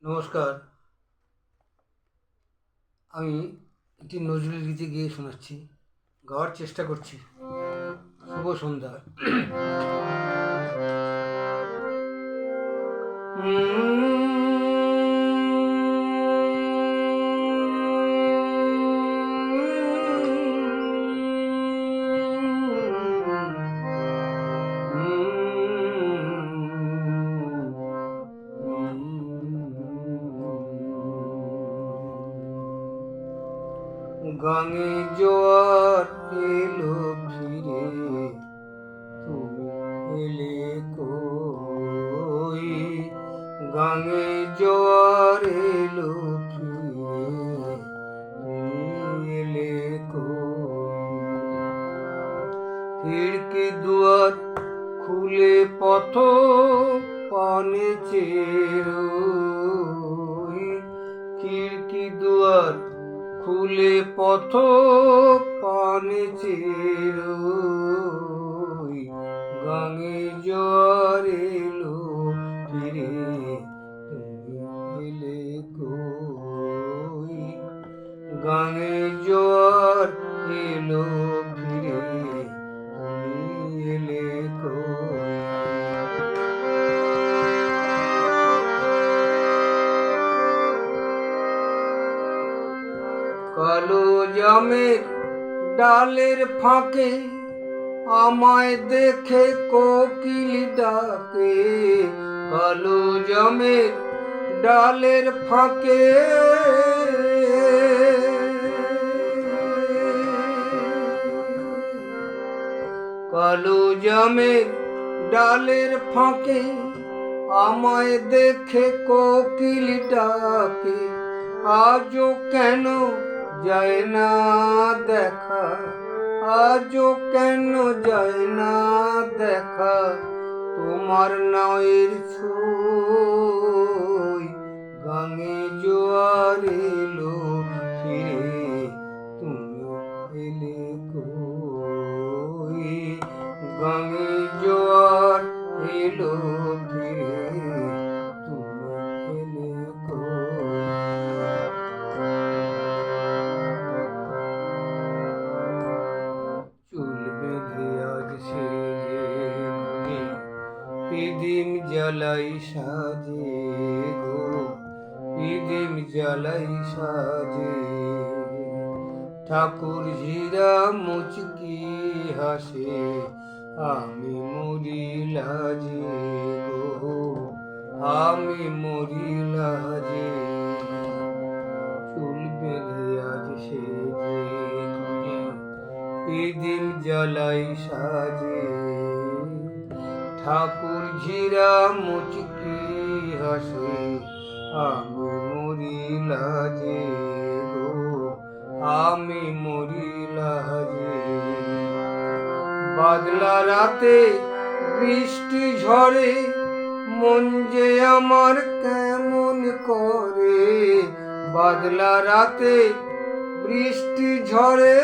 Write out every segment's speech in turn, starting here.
নমস্কার। আমি একটি নজরুল গীতি গেয়ে শোনাচ্ছি, গাওয়ার চেষ্টা করছি। শুভ সন্ধ্যা। গাঙে জোয়ার এলো ফিরে, তুমি এলে কই? গাঙে জোয়ার এলো ফিরে, তুমি এলে কই? খিড়কি দুয়ার খুলে পথ পানে চেরোই, খিড়কি দুয়ার খুলে পথ পানে চেরোই। গাঙে জোয়ার এলো ফিরে, তুমি এলে কই? গাঙে জোয়ার এলো ফিরে, তুমি এলে কই? কালো জামের ডালের ফাঁকে আমায় দেখে কোকিল ডাকে, কালো জামের ডালের ফাঁকে কালো জামের ডালের ফাঁকে আমায় দেখে কোকিল ডাকে। আজও কেন যায় না দেখা, আজও কেন যায় না দেখা তোমার নায়ের ছোঁই? গাঙে জোয়ার এলো ফিরে, তুমি এলে কই? গাঙে জোয়ার এলো ফিরে, তুমি এলে কই? চুল বেঁধে আজ সেজে গুজে পিদিম জ্বালাই সাজে গো, পিদিম জ্বালাই সাজে। ঠাকুর ঝিরা মুচকি হাসে, আমি মরি লাজে গো, আমি মরি লাজে। চুল বেঁধে আজ সেজে গুজে পিদিম জ্বালাই সাজে, ঠাকুর ঝিরা মুচকি হাসে, আমি মরি লাজে গো, আমি মরি লাজে। বাদলা রাতে বৃষ্টি ঝরে, মন যে আমার কেমন করে। বাদলা রাতে বৃষ্টি ঝরে,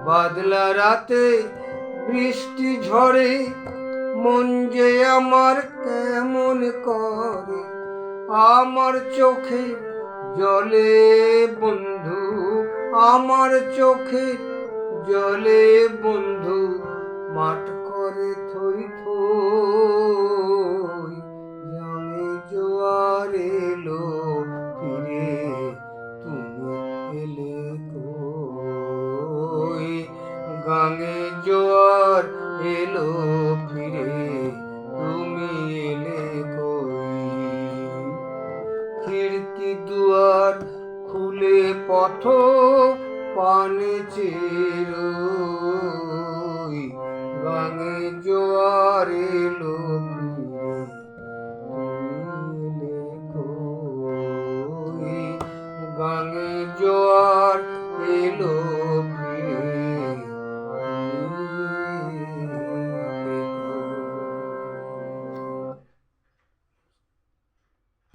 বাদলা রাতে বৃষ্টি ঝরে, মন যে আমার কেমন করে। আমার চোখে জলে বন্ধু, আমার চোখে জলে বন্ধু, মাঠ করে থই থই। গাঙে জোয়ার এলো ফিরে, তুমি এলে কই? গাঙে জোয়ার এলো ফিরে, তুমি এলে কই? খিড়কি দুয়ার খুলে পথ পানে চেরোই, গাঙে জোয়ার এলো ফিরে, তুমি এলে কই? গাঙে জোয়ার এলো